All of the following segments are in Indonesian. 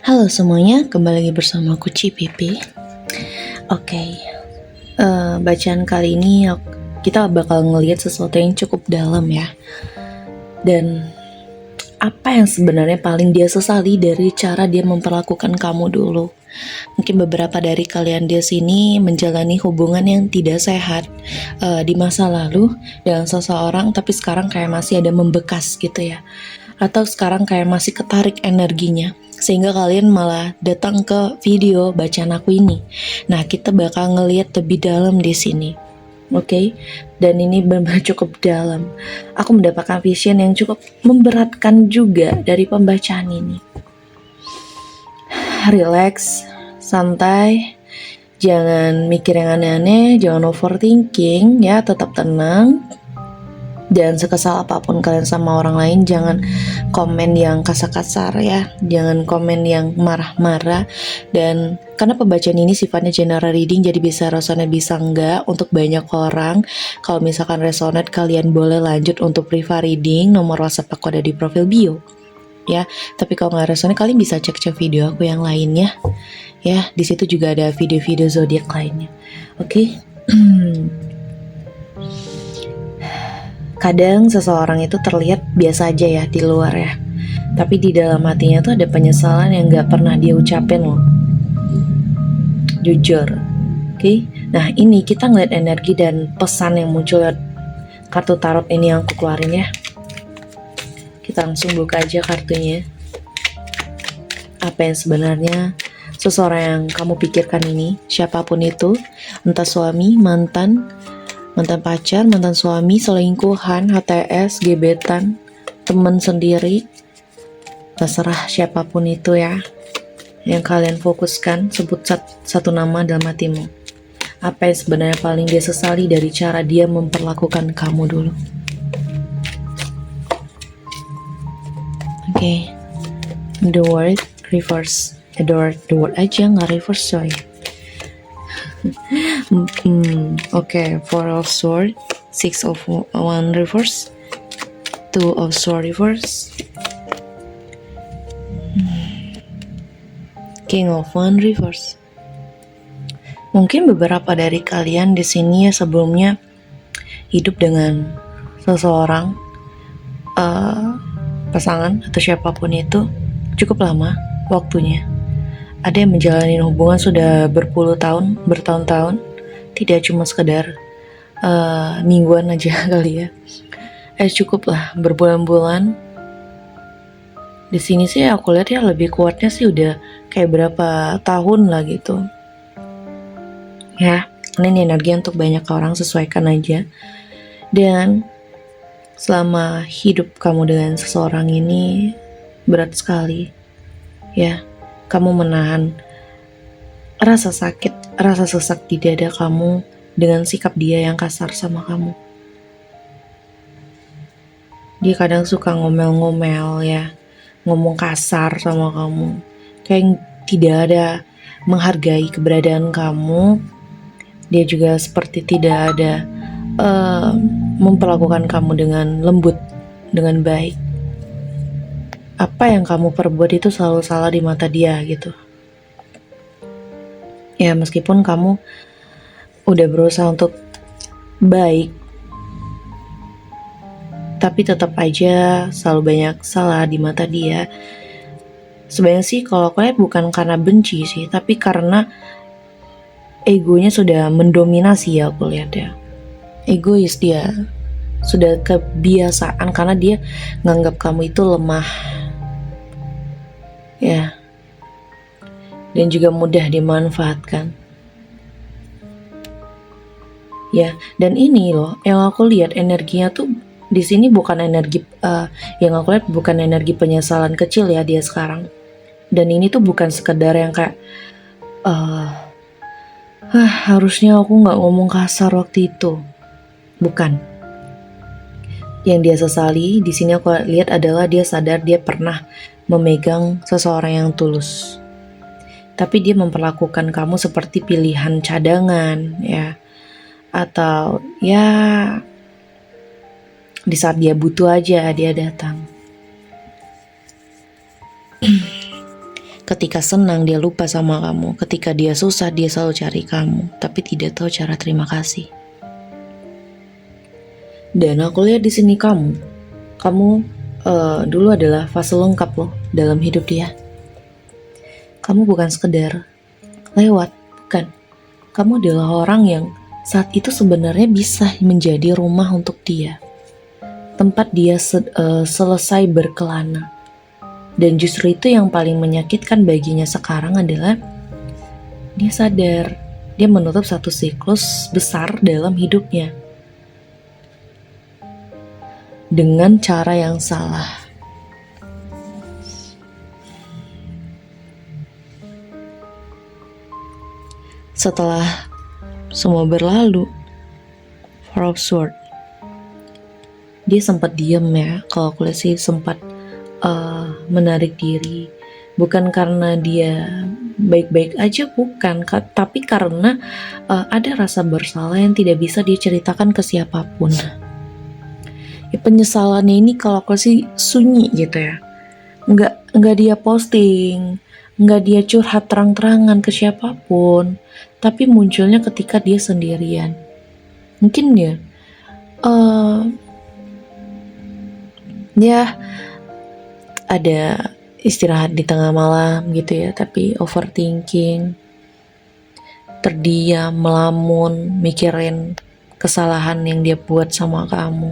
Halo semuanya, kembali lagi bersama aku Cipipi. Oke, bacaan kali ini kita bakal ngelihat sesuatu yang cukup dalam ya. Dan apa yang sebenarnya paling dia sesali dari cara dia memperlakukan kamu dulu. Mungkin beberapa dari kalian di sini menjalani hubungan yang tidak sehat di masa lalu dengan seseorang, tapi sekarang kayak masih ada membekas gitu ya. Atau sekarang kayak masih ketarik energinya, sehingga kalian malah datang ke video bacaan aku ini. Nah, kita bakal ngelihat lebih dalam di sini. Oke, dan ini benar-benar cukup dalam. Aku mendapatkan vision yang cukup memberatkan juga dari pembacaan ini. Relax, santai, jangan mikir yang aneh-aneh, jangan overthinking ya, tetap tenang. Dan sekesal apapun kalian sama orang lain, jangan komen yang kasar-kasar ya, jangan komen yang marah-marah. Dan karena pembacaan ini sifatnya general reading, jadi bisa resonate bisa enggak untuk banyak orang. Kalau misalkan resonate, kalian boleh lanjut untuk private reading. Nomor WhatsApp aku ada di profil bio ya. Tapi kalau nggak resonate, kalian bisa cek-cek video aku yang lainnya ya. Di situ juga ada video-video zodiak lainnya. Oke. Kadang seseorang itu terlihat biasa aja ya di luar ya, tapi di dalam hatinya tuh ada penyesalan yang gak pernah dia ucapin loh. Jujur. Oke. Nah ini kita ngeliat energi dan pesan yang muncul lewat kartu tarot ini yang aku keluarin ya. Kita langsung buka aja kartunya. Apa yang sebenarnya seseorang yang kamu pikirkan ini, siapapun itu, entah suami, mantan pacar, mantan suami, selingkuhan, HTS, gebetan, teman sendiri, terserah siapapun itu ya, yang kalian fokuskan. Sebut satu nama dalam hatimu. Apa yang sebenarnya paling dia sesali dari cara dia memperlakukan kamu dulu. Oke. The word reverse. The word aja, nggak reverse coy. Four of Swords, Six of One reverse, Two of Swords reverse, King of One reverse. Mungkin beberapa dari kalian di sini ya sebelumnya hidup dengan seseorang, pasangan atau siapapun itu cukup lama waktunya. Ada yang menjalani hubungan sudah bertahun-tahun, tidak cuma sekedar mingguan aja kali ya. Cukup lah berbulan-bulan. Di sini sih aku lihat ya lebih kuatnya sih udah kayak berapa tahun lah gitu. Ya, ini energi untuk banyak orang, sesuaikan aja. Dan selama hidup kamu dengan seseorang ini berat sekali. Ya, kamu menahan rasa sakit, rasa sesak di dada kamu dengan sikap dia yang kasar sama kamu. Dia kadang suka ngomel-ngomel ya, ngomong kasar sama kamu, kayak tidak ada menghargai keberadaan kamu. Dia juga seperti tidak ada memperlakukan kamu dengan lembut, dengan baik. Apa yang kamu perbuat itu selalu salah di mata dia gitu. Ya meskipun kamu udah berusaha untuk baik, tapi tetap aja selalu banyak salah di mata dia. Sebenarnya sih kalau aku lihat bukan karena benci sih, tapi karena egonya sudah mendominasi ya aku lihat ya. Egois dia, sudah kebiasaan karena dia nganggap kamu itu lemah. Ya. Dan juga mudah dimanfaatkan. Ya, dan ini loh yang aku lihat energinya tuh di sini bukan energi yang aku lihat bukan energi penyesalan kecil ya dia sekarang. Dan ini tuh bukan sekedar yang kayak harusnya aku nggak ngomong kasar waktu itu. Bukan. Yang dia sesali di sini aku lihat adalah dia sadar dia pernah memegang seseorang yang tulus. Tapi dia memperlakukan kamu seperti pilihan cadangan ya. Atau ya di saat dia butuh aja dia datang. Ketika senang dia lupa sama kamu, ketika dia susah dia selalu cari kamu, tapi tidak tahu cara terima kasih. Dan aku lihat di sini kamu dulu adalah fase lengkap loh dalam hidup dia. Kamu bukan sekedar lewat, bukan. Kamu adalah orang yang saat itu sebenarnya bisa menjadi rumah untuk dia, tempat dia selesai berkelana. Dan justru itu yang paling menyakitkan baginya sekarang adalah dia sadar dia menutup satu siklus besar dalam hidupnya dengan cara yang salah. Setelah semua berlalu, for absurd, dia sempat diem ya. Kalau aku lihat sih sempat menarik diri, bukan karena dia baik-baik aja, bukan, tapi karena ada rasa bersalah yang tidak bisa diceritakan ke siapapun. Ya, penyesalannya ini kalau aku sih sunyi gitu ya, nggak dia posting, nggak dia curhat terang-terangan ke siapapun, tapi munculnya ketika dia sendirian. Mungkin ya ada istirahat di tengah malam gitu ya, tapi overthinking, terdiam, melamun, mikirin kesalahan yang dia buat sama kamu.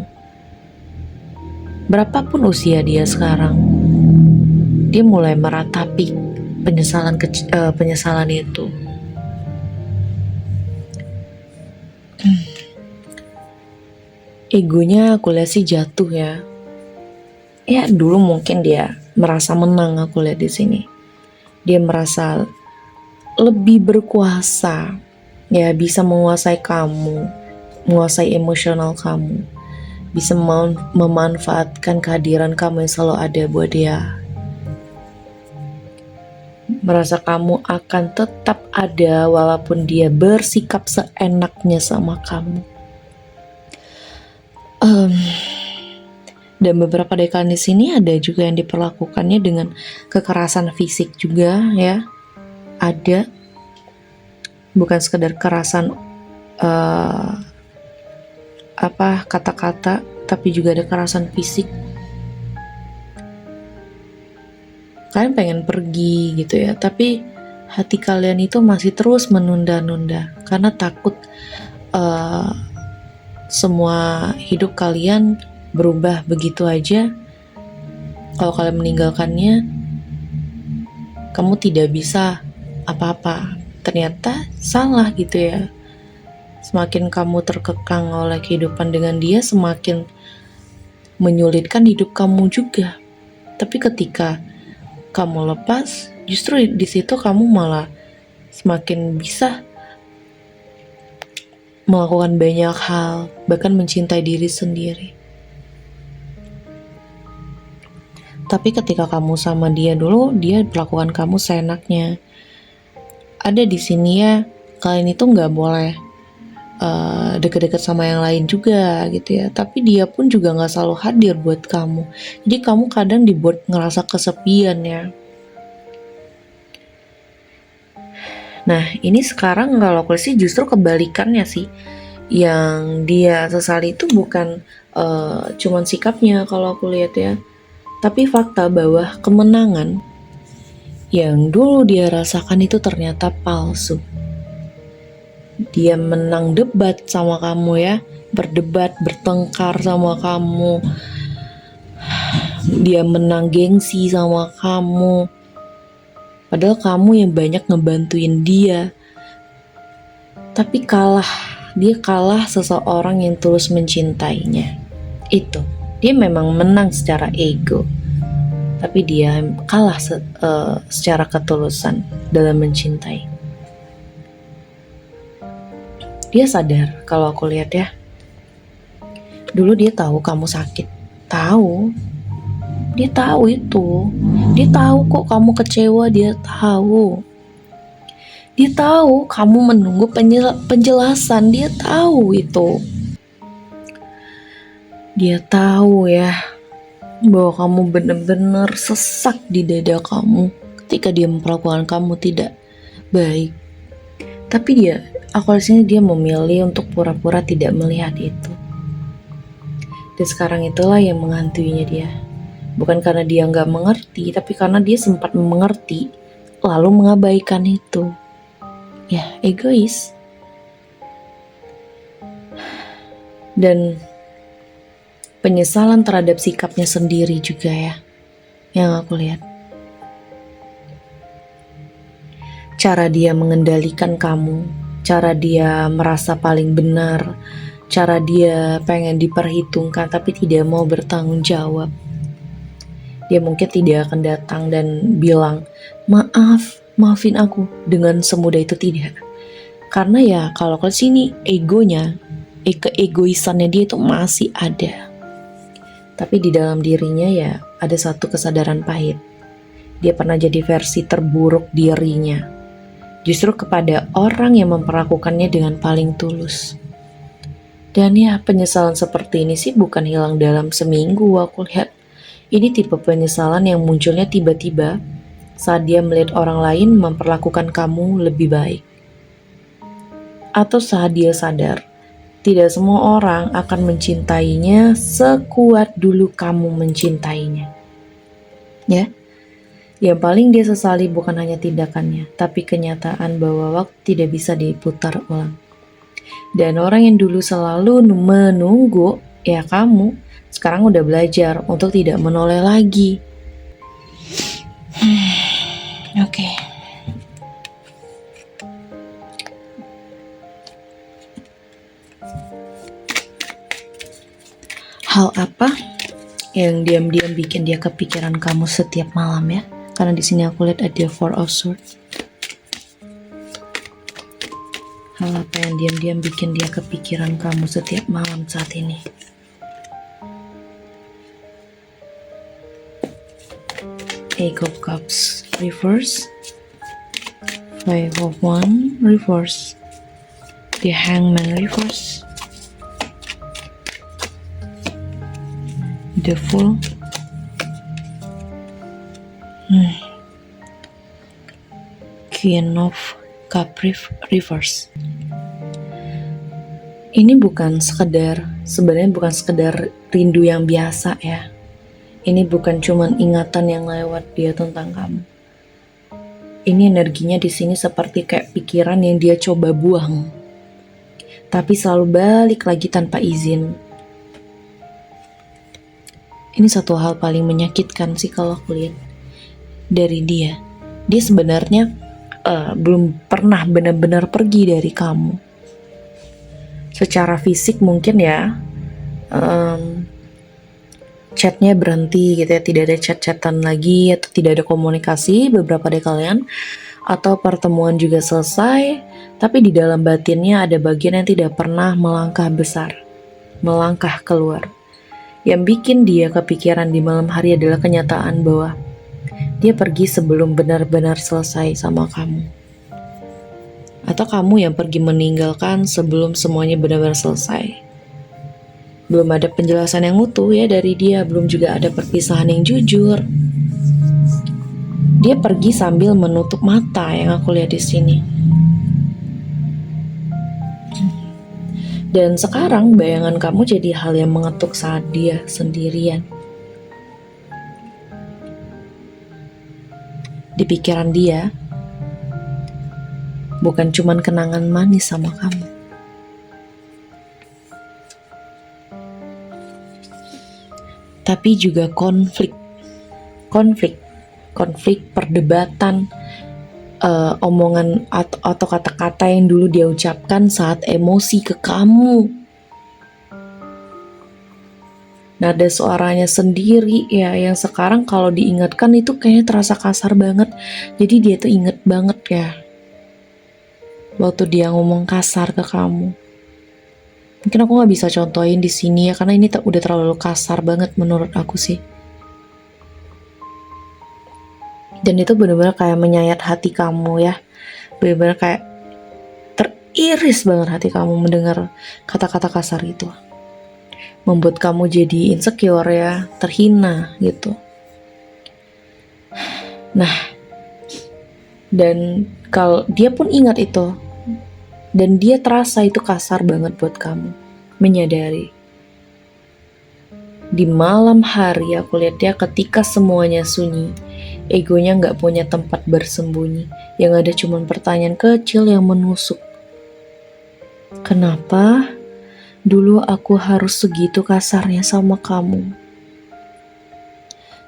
Berapapun usia dia sekarang, dia mulai meratapi penyesalan itu. Egonya aku lihat sih jatuh ya. Ya dulu mungkin dia merasa menang, aku lihat di sini. Dia merasa lebih berkuasa, ya bisa menguasai kamu, menguasai emosional kamu, bisa memanfaatkan kehadiran kamu yang selalu ada buat dia. Merasa kamu akan tetap ada walaupun dia bersikap seenaknya sama kamu. Dan beberapa dekan di sini ada juga yang diperlakukannya dengan kekerasan fisik juga ya. Ada, bukan sekedar kekerasan kata-kata, tapi juga ada kekerasan fisik. Kalian pengen pergi gitu ya, tapi hati kalian itu masih terus menunda-nunda karena takut semua hidup kalian berubah begitu aja. Kalau kalian meninggalkannya, kamu tidak bisa apa-apa. Ternyata salah gitu ya. Semakin kamu terkekang oleh kehidupan dengan dia, semakin menyulitkan hidup kamu juga. Tapi ketika kamu lepas, justru di situ kamu malah semakin bisa melakukan banyak hal, bahkan mencintai diri sendiri. Tapi ketika kamu sama dia dulu, dia perlakukan kamu seenaknya. Ada di sini ya, kalian itu nggak boleh deket-deket sama yang lain juga gitu ya. Tapi dia pun juga nggak selalu hadir buat kamu. Jadi kamu kadang dibuat ngerasa kesepian ya. Nah ini sekarang kalau aku sih justru kebalikannya sih. Yang dia sesali itu bukan cuman sikapnya kalau aku lihat ya, tapi fakta bahwa kemenangan yang dulu dia rasakan itu ternyata palsu. Dia menang debat sama kamu ya, berdebat, bertengkar sama kamu. Dia menang gengsi sama kamu. Padahal kamu yang banyak ngebantuin dia. Tapi dia kalah seseorang yang tulus mencintainya. Itu, dia memang menang secara ego, tapi dia kalah secara ketulusan dalam mencintai. Dia sadar, kalau aku lihat ya, dulu dia tahu kamu sakit, dia tahu itu, dia tahu kok kamu kecewa, dia tahu kamu menunggu penjelasan, dia tahu itu. Dia tahu ya bahwa kamu benar-benar sesak di dada kamu ketika dia memperlakukan kamu tidak baik. Tapi aku rasanya dia memilih untuk pura-pura tidak melihat itu. Dan sekarang itulah yang menghantuinya dia. Bukan karena dia nggak mengerti, tapi karena dia sempat mengerti, lalu mengabaikan itu. Ya, egois. Dan penyesalan terhadap sikapnya sendiri juga ya, yang aku lihat. Cara dia mengendalikan kamu, cara dia merasa paling benar, cara dia pengen diperhitungkan tapi tidak mau bertanggung jawab. Dia mungkin tidak akan datang dan bilang, maafin aku, dengan semudah itu tidak. Karena ya kalau ke sini egonya, keegoisannya dia itu masih ada. Tapi di dalam dirinya ya ada satu kesadaran pahit. Dia pernah jadi versi terburuk dirinya. Justru kepada orang yang memperlakukannya dengan paling tulus. Dan ya penyesalan seperti ini sih bukan hilang dalam seminggu aku lihat. Ini tipe penyesalan yang munculnya tiba-tiba saat dia melihat orang lain memperlakukan kamu lebih baik. Atau saat dia sadar, tidak semua orang akan mencintainya sekuat dulu kamu mencintainya. Ya, yang paling dia sesali bukan hanya tindakannya, tapi kenyataan bahwa waktu tidak bisa diputar ulang. Dan orang yang dulu selalu menunggu, ya kamu, sekarang udah belajar untuk tidak menoleh lagi. Oke. Hal apa yang diam-diam bikin dia kepikiran kamu setiap malam ya? Karena di sini aku lihat ada Four of Swords. Hal apa yang diam-diam bikin dia kepikiran kamu setiap malam saat ini? Eight of Cups reverse, Five of Wands reverse, the Hangman reverse, the Fool, Queen of Cup reverse. Ini sebenarnya bukan sekedar rindu yang biasa ya. Ini bukan cuma ingatan yang lewat dia tentang kamu. Ini energinya di sini seperti kayak pikiran yang dia coba buang, tapi selalu balik lagi tanpa izin. Ini satu hal paling menyakitkan sih kalau aku lihat dari dia. Dia sebenarnya belum pernah benar-benar pergi dari kamu. Secara fisik mungkin ya, chatnya berhenti gitu ya, tidak ada chat-chatan lagi atau tidak ada komunikasi beberapa dari kalian, atau pertemuan juga selesai, tapi di dalam batinnya ada bagian yang tidak pernah melangkah besar, melangkah keluar. Yang bikin dia kepikiran di malam hari adalah kenyataan bahwa dia pergi sebelum benar-benar selesai sama kamu. Atau kamu yang pergi meninggalkan sebelum semuanya benar-benar selesai. Belum ada penjelasan yang utuh ya dari dia, belum juga ada perpisahan yang jujur. Dia pergi sambil menutup mata yang aku lihat di sini. Dan sekarang bayangan kamu jadi hal yang mengetuk saat dia sendirian. Di pikiran dia, bukan cuman kenangan manis sama kamu. Tapi juga konflik, perdebatan, omongan atau kata-kata yang dulu dia ucapkan saat emosi ke kamu. Nada suaranya sendiri ya, yang sekarang kalau diingatkan itu kayaknya terasa kasar banget. Jadi dia tuh inget banget ya, waktu dia ngomong kasar ke kamu. Mungkin aku nggak bisa contohin di sini ya, karena ini udah terlalu kasar banget menurut aku sih. Dan itu benar-benar kayak menyayat hati kamu ya, benar-benar kayak teriris banget hati kamu mendengar kata-kata kasar itu. Membuat kamu jadi insecure ya, terhina gitu. Nah, Dan kalau dia pun ingat itu, dan dia terasa itu kasar banget buat kamu. Menyadari. Di malam hari aku lihat dia ketika semuanya sunyi, egonya gak punya tempat bersembunyi, yang ada cuma pertanyaan kecil yang menusuk. Kenapa dulu aku harus segitu kasarnya sama kamu?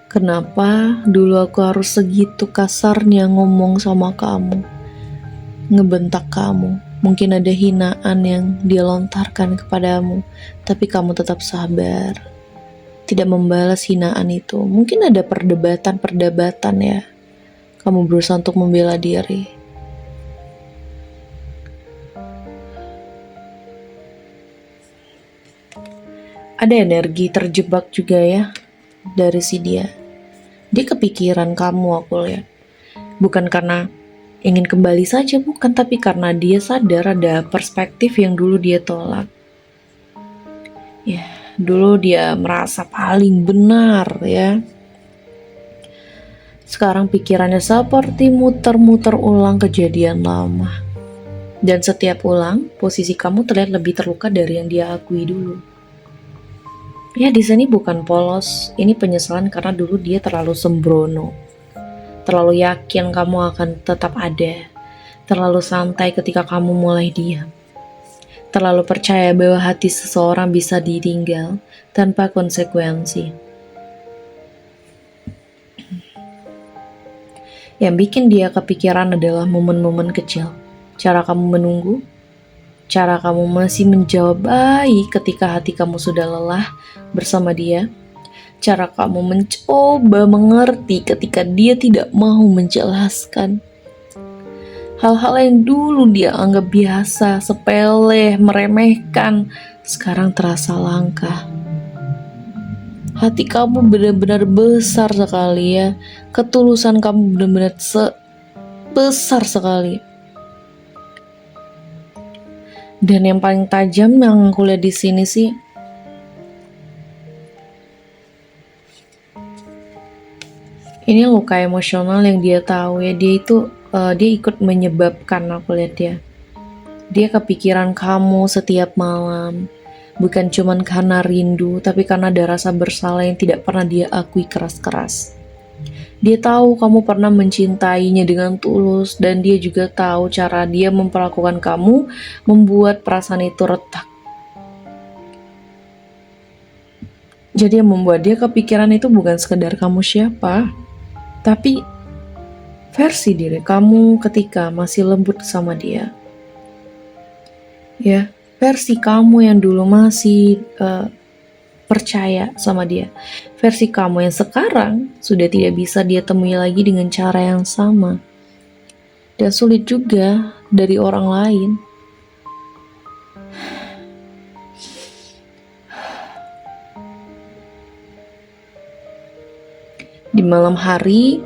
Kenapa dulu aku harus segitu kasarnya ngomong sama kamu, ngebentak kamu? Mungkin ada hinaan yang dia lontarkan kepadamu, tapi kamu tetap sabar, tidak membalas hinaan itu. Mungkin ada perdebatan ya. Kamu berusaha untuk membela diri. Ada energi terjebak juga ya dari si dia. Dia kepikiran kamu, aku lihat. Bukan karena ingin kembali saja, bukan, tapi karena dia sadar ada perspektif yang dulu dia tolak. Ya, dulu dia merasa paling benar ya. Sekarang pikirannya seperti muter-muter ulang kejadian lama. Dan setiap ulang, posisi kamu terlihat lebih terluka dari yang dia akui dulu. Ya, di sini bukan polos, ini penyesalan karena dulu dia terlalu sembrono. Terlalu yakin kamu akan tetap ada. Terlalu santai ketika kamu mulai diam. Terlalu percaya bahwa hati seseorang bisa ditinggal tanpa konsekuensi. Yang bikin dia kepikiran adalah momen-momen kecil. Cara kamu menunggu, cara kamu masih menjawab baik ketika hati kamu sudah lelah bersama dia, cara kamu mencoba mengerti ketika dia tidak mau menjelaskan. Hal-hal yang dulu dia anggap biasa, sepele, meremehkan, sekarang terasa langka. Hati kamu benar-benar besar sekali ya. Ketulusan kamu benar-benar besar sekali. Dan yang paling tajam yang aku lihat di sini sih, ini luka emosional yang dia tahu ya. Dia ikut menyebabkan, aku lihat ya. Dia kepikiran kamu setiap malam. Bukan cuma karena rindu, tapi karena ada rasa bersalah yang tidak pernah dia akui keras-keras. Dia tahu kamu pernah mencintainya dengan tulus, dan dia juga tahu cara dia memperlakukan kamu membuat perasaan itu retak. Jadi yang membuat dia kepikiran itu bukan sekedar kamu siapa, tapi versi diri kamu ketika masih lembut sama dia. Ya, versi kamu yang dulu masih percaya sama dia. Versi kamu yang sekarang sudah tidak bisa dia temui lagi dengan cara yang sama. Dan sulit juga dari orang lain. Di malam hari,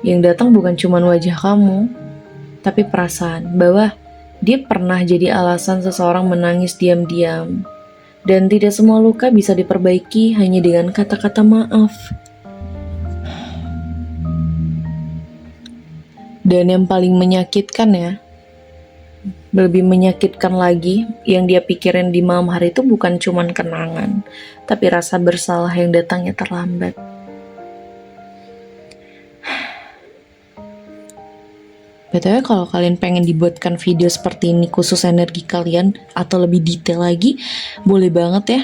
yang datang bukan cuma wajah kamu, tapi perasaan bahwa dia pernah jadi alasan seseorang menangis diam-diam. Dan tidak semua luka bisa diperbaiki hanya dengan kata-kata maaf. Dan yang paling menyakitkan ya, lebih menyakitkan lagi, yang dia pikirin di malam hari itu bukan cuman kenangan, tapi rasa bersalah yang datangnya terlambat. BTW kalau kalian pengen dibuatkan video seperti ini khusus energi kalian atau lebih detail lagi, boleh banget ya.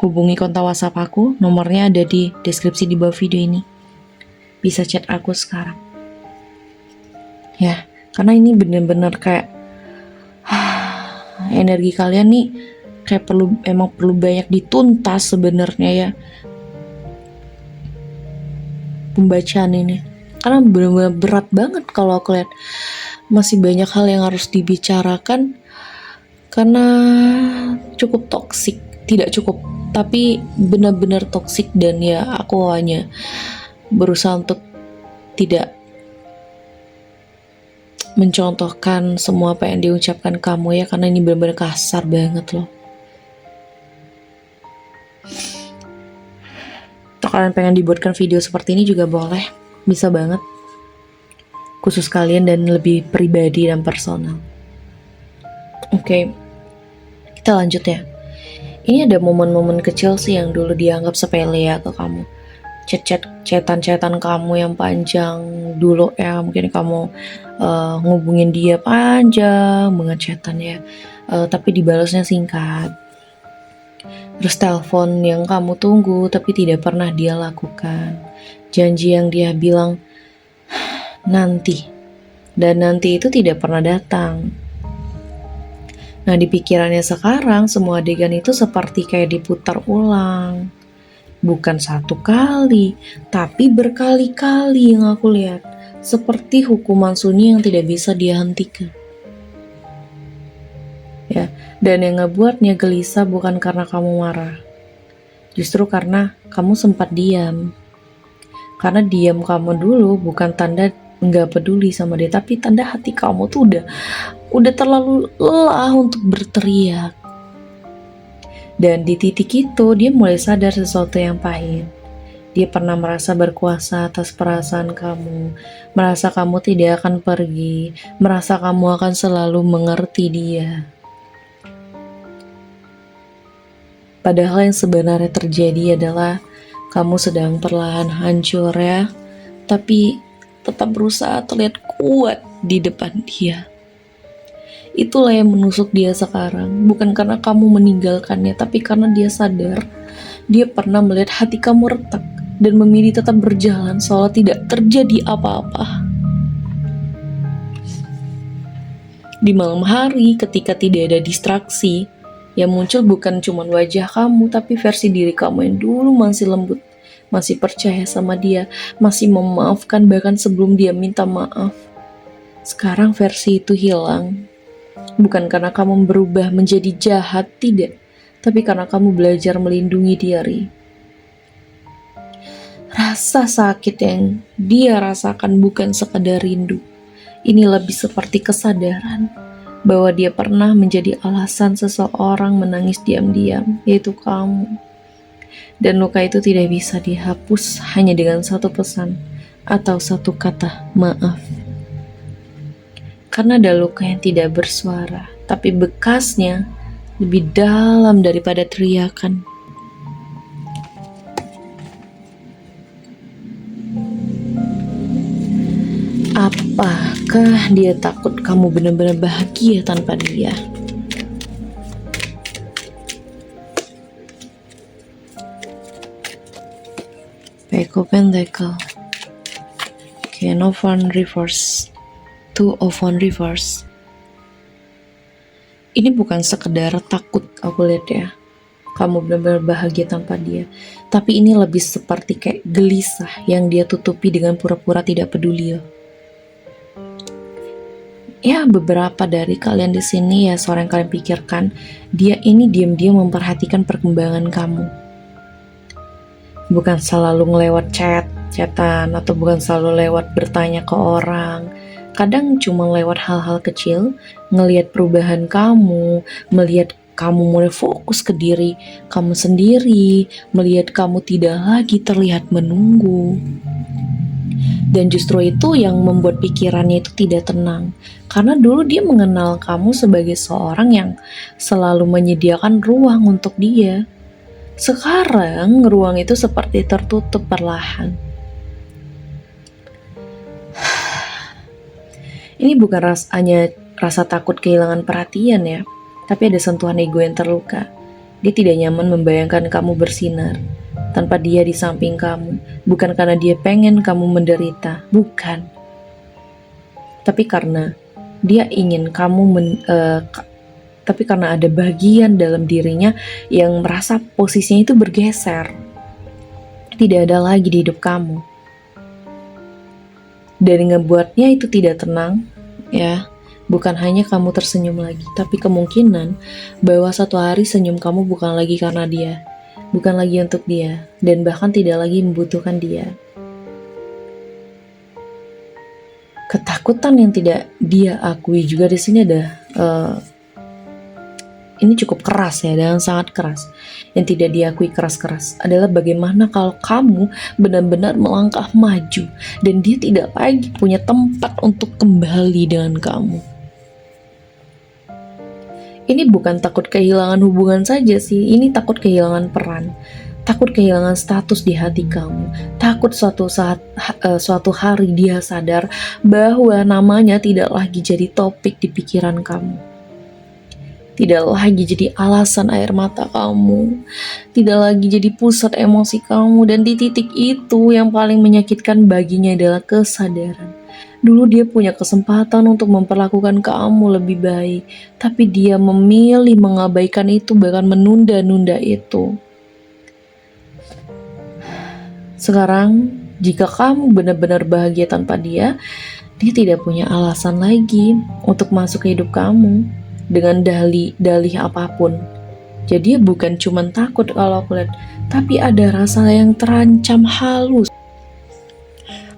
Hubungi kontak WhatsApp aku, nomornya ada di deskripsi di bawah video ini. Bisa chat aku sekarang. Ya, karena ini bener-bener kayak energi kalian nih kayak emang perlu banyak dituntas sebenarnya ya. Pembacaan ini. Karena benar-benar berat banget kalau aku lihat. Masih banyak hal yang harus dibicarakan karena cukup toksik. Tidak cukup, tapi benar-benar toksik. Dan ya aku hanya berusaha untuk tidak mencontohkan semua apa yang diucapkan kamu ya. Karena ini benar-benar kasar banget loh. Kalau kalian pengen dibuatkan video seperti ini juga boleh, bisa banget. khusus kalian dan lebih pribadi dan personal. Oke, kita lanjut ya. Ini ada momen-momen kecil sih yang dulu dianggap sepele ya ke kamu. Chatan kamu yang panjang dulu ya, mungkin kamu ngubungin dia panjang banget chatannya, tapi dibalasnya singkat. Terus telepon yang kamu tunggu tapi tidak pernah dia lakukan. Janji yang dia bilang nanti, dan nanti itu tidak pernah datang. Nah, di pikirannya sekarang semua adegan itu seperti kayak diputar ulang. Bukan satu kali, tapi berkali-kali yang aku lihat. Seperti hukuman sunyi yang tidak bisa dia hentikan. Ya, dan yang ngebuatnya gelisah bukan karena kamu marah. Justru karena kamu sempat diam. Karena diam kamu dulu bukan tanda nggak peduli sama dia, tapi tanda hati kamu tuh udah terlalu lelah untuk berteriak. Dan di titik itu dia mulai sadar sesuatu yang pahit. Dia pernah merasa berkuasa atas perasaan kamu, merasa kamu tidak akan pergi, merasa kamu akan selalu mengerti dia. Padahal yang sebenarnya terjadi adalah kamu sedang perlahan hancur ya, tapi tetap berusaha terlihat kuat di depan dia. Itulah yang menusuk dia sekarang, bukan karena kamu meninggalkannya, tapi karena dia sadar dia pernah melihat hati kamu retak dan memilih tetap berjalan seolah tidak terjadi apa-apa. Di malam hari ketika tidak ada distraksi, yang muncul bukan cuma wajah kamu, tapi versi diri kamu yang dulu masih lembut, masih percaya sama dia, masih memaafkan bahkan sebelum dia minta maaf. Sekarang versi itu hilang. Bukan karena kamu berubah menjadi jahat, tidak. Tapi karena kamu belajar melindungi diri. Rasa sakit yang dia rasakan bukan sekadar rindu. Ini lebih seperti kesadaran bahwa dia pernah menjadi alasan seseorang menangis diam-diam, yaitu kamu. Dan luka itu tidak bisa dihapus hanya dengan satu pesan atau satu kata maaf. Karena ada luka yang tidak bersuara, tapi bekasnya lebih dalam daripada teriakan. Apakah dia takut kamu benar-benar bahagia tanpa dia? Baik, open decal. King of One reverse. Two of One reverse. Ini bukan sekedar takut aku lihat ya, kamu benar-benar bahagia tanpa dia. Tapi ini lebih seperti kayak gelisah yang dia tutupi dengan pura-pura tidak peduli. Ya, beberapa dari kalian di sini ya, suara yang kalian pikirkan, dia ini diam-diam memperhatikan perkembangan kamu. Bukan selalu ngelewat chatan, atau bukan selalu lewat bertanya ke orang. Kadang cuma lewat hal-hal kecil, ngelihat perubahan kamu, melihat kamu mulai fokus ke diri kamu sendiri, melihat kamu tidak lagi terlihat menunggu. Dan justru itu yang membuat pikirannya itu tidak tenang. Karena dulu dia mengenal kamu sebagai seorang yang selalu menyediakan ruang untuk dia. Sekarang ruang itu seperti tertutup perlahan. Ini bukan hanya rasa takut kehilangan perhatian ya, tapi ada sentuhan ego yang terluka. Dia tidak nyaman membayangkan kamu bersinar tanpa dia di samping kamu. Bukan karena dia pengen kamu menderita, bukan. Tapi karena dia ingin kamu tapi karena ada bagian dalam dirinya yang merasa posisinya itu bergeser. Tidak ada lagi di hidup kamu. Dan ngebuatnya itu tidak tenang, ya. Bukan hanya kamu tersenyum lagi, tapi kemungkinan bahwa satu hari senyum kamu bukan lagi karena dia, bukan lagi untuk dia, dan bahkan tidak lagi membutuhkan dia. Ketakutan yang tidak dia akui juga di sini ada, ini cukup keras ya, dan sangat keras. Yang tidak diakui keras-keras adalah bagaimana kalau kamu benar-benar melangkah maju dan dia tidak lagi punya tempat untuk kembali dengan kamu. Ini bukan takut kehilangan hubungan saja sih, ini takut kehilangan peran, takut kehilangan status di hati kamu, takut suatu hari dia sadar bahwa namanya tidak lagi jadi topik di pikiran kamu, tidak lagi jadi alasan air mata kamu, tidak lagi jadi pusat emosi kamu. Dan di titik itu yang paling menyakitkan baginya adalah kesadaran. Dulu dia punya kesempatan untuk memperlakukan kamu lebih baik, tapi dia memilih mengabaikan itu, bahkan menunda-nunda itu. Sekarang, jika kamu benar-benar bahagia tanpa dia, dia tidak punya alasan lagi untuk masuk ke hidup kamu dengan dalih apapun. Jadi bukan cuma takut kalau aku lihat, tapi ada rasa yang terancam halus.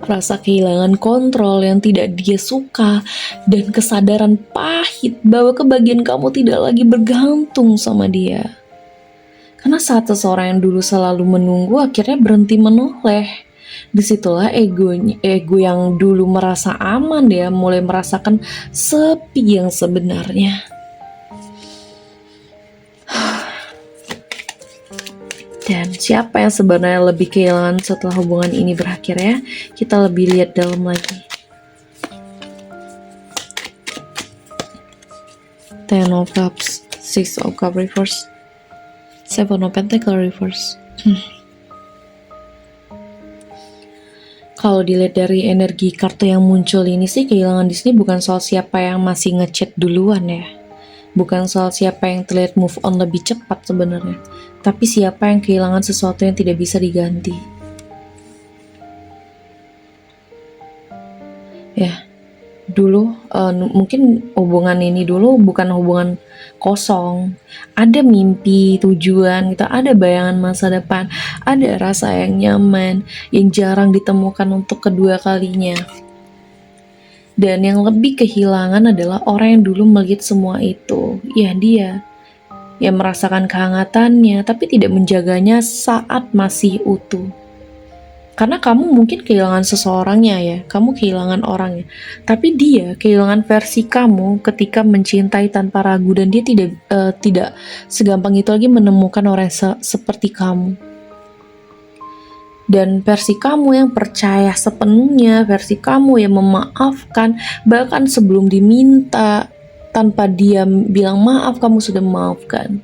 Rasa kehilangan kontrol yang tidak dia suka, dan kesadaran pahit bahwa kebahagiaan kamu tidak lagi bergantung sama dia. Karena saat seseorang yang dulu selalu menunggu akhirnya berhenti menoleh, disitulah ego yang dulu merasa aman dia mulai merasakan sepi yang sebenarnya. Dan siapa yang sebenarnya lebih kehilangan setelah hubungan ini berakhir ya? Kita lebih lihat dalam lagi. Ten of Cups, Six of Cups reverse, Seven of Pentacles reverse. Kalau dilihat dari energi kartu yang muncul ini sih, kehilangan di sini bukan soal siapa yang masih ngechat duluan ya. Bukan soal siapa yang terlihat move on lebih cepat sebenarnya, tapi siapa yang kehilangan sesuatu yang tidak bisa diganti. Ya, dulu mungkin hubungan ini dulu bukan hubungan kosong. Ada mimpi, tujuan, gitu, ada bayangan masa depan, ada rasa yang nyaman yang jarang ditemukan untuk kedua kalinya. Dan yang lebih kehilangan adalah orang yang dulu melihat semua itu. Ya, dia yang merasakan kehangatannya tapi tidak menjaganya saat masih utuh. Karena kamu mungkin kehilangan seseorangnya ya, kamu kehilangan orangnya, tapi dia kehilangan versi kamu ketika mencintai tanpa ragu, dan dia tidak segampang itu lagi menemukan orang seperti kamu. Dan versi kamu yang percaya sepenuhnya, versi kamu yang memaafkan bahkan sebelum diminta, tanpa dia bilang maaf kamu sudah memaafkan.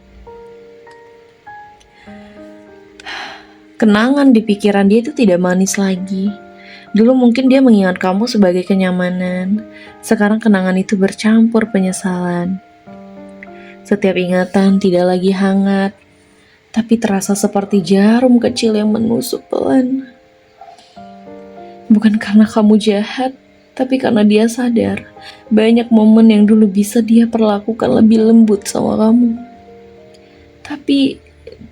Kenangan di pikiran dia itu tidak manis lagi. Dulu mungkin dia mengingat kamu sebagai kenyamanan, sekarang kenangan itu bercampur penyesalan. Setiap ingatan tidak lagi hangat, tapi terasa seperti jarum kecil yang menusuk pelan. Bukan karena kamu jahat, tapi karena dia sadar banyak momen yang dulu bisa dia perlakukan lebih lembut sama kamu.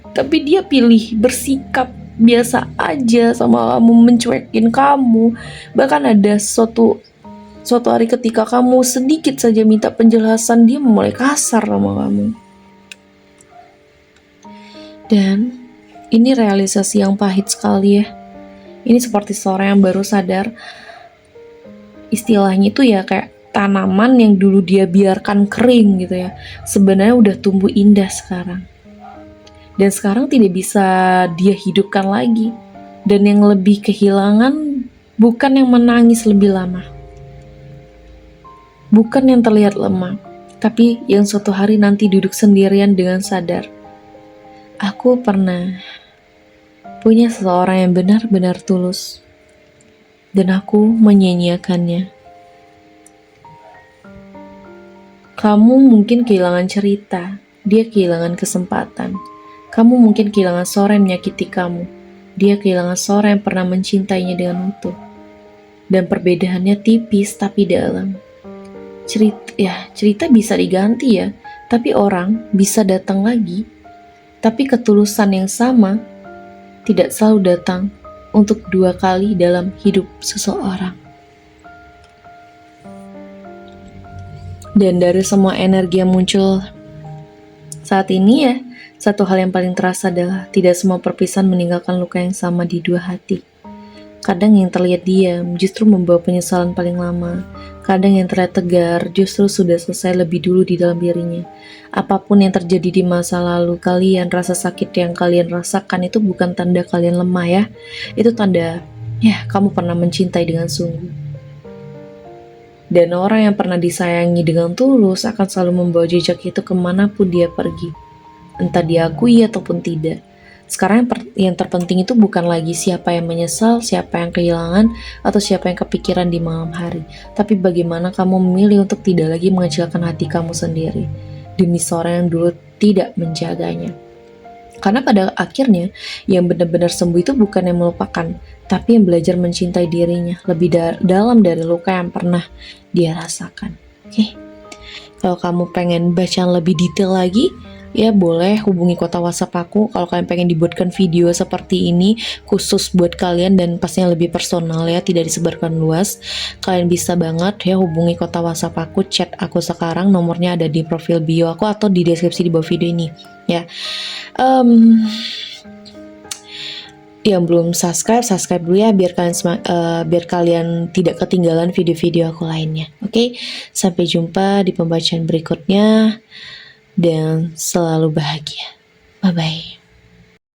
Tapi dia pilih bersikap biasa aja sama kamu, mencuekin kamu. Bahkan ada suatu hari ketika kamu sedikit saja minta penjelasan, dia mulai kasar sama kamu. Dan ini realisasi yang pahit sekali ya. Ini seperti seorang yang baru sadar, istilahnya itu ya kayak tanaman yang dulu dia biarkan kering gitu ya, sebenarnya udah tumbuh indah sekarang. Dan sekarang tidak bisa dia hidupkan lagi. Dan yang lebih kehilangan bukan yang menangis lebih lama, bukan yang terlihat lemah, tapi yang suatu hari nanti duduk sendirian dengan sadar, aku pernah punya seseorang yang benar-benar tulus, dan aku menyia-nyiakannya. Kamu mungkin kehilangan cerita, dia kehilangan kesempatan. Kamu mungkin kehilangan seorang yang menyakiti kamu, dia kehilangan seorang yang pernah mencintainya dengan utuh. Dan perbedaannya tipis tapi dalam. Cerita bisa diganti ya, tapi orang bisa datang lagi. Tapi ketulusan yang sama tidak selalu datang untuk dua kali dalam hidup seseorang. Dan dari semua energi yang muncul Saat ini ya, satu hal yang paling terasa adalah tidak semua perpisahan meninggalkan luka yang sama di dua hati. Kadang yang terlihat diam justru membawa penyesalan paling lama. Kadang yang terlihat tegar justru sudah selesai lebih dulu di dalam dirinya. Apapun yang terjadi di masa lalu kalian, rasa sakit yang kalian rasakan itu bukan tanda kalian lemah ya. Itu tanda, ya kamu pernah mencintai dengan sungguh. Dan orang yang pernah disayangi dengan tulus akan selalu membawa jejak itu kemanapun dia pergi. Entah diakui ataupun tidak. Sekarang yang terpenting itu bukan lagi siapa yang menyesal, siapa yang kehilangan, atau siapa yang kepikiran di malam hari. Tapi bagaimana kamu memilih untuk tidak lagi mengecilkan hati kamu sendiri. Demi seorang yang dulu tidak menjaganya. Karena pada akhirnya, yang benar-benar sembuh itu bukan yang melupakan, tapi yang belajar mencintai dirinya lebih dalam dari luka yang pernah dia rasakan. Oke? Kalau kamu pengen bacaan lebih detail lagi, ya boleh hubungi kota WhatsApp aku. Kalau kalian pengen dibuatkan video seperti ini khusus buat kalian dan pastinya lebih personal ya, tidak disebarkan luas, kalian bisa banget ya hubungi kota WhatsApp aku, chat aku sekarang, nomornya ada di profil bio aku atau di deskripsi di bawah video ini ya. Yang belum subscribe dulu ya, biar kalian tidak ketinggalan video-video aku lainnya. Oke, sampai jumpa di pembacaan berikutnya dan selalu bahagia. Bye bye.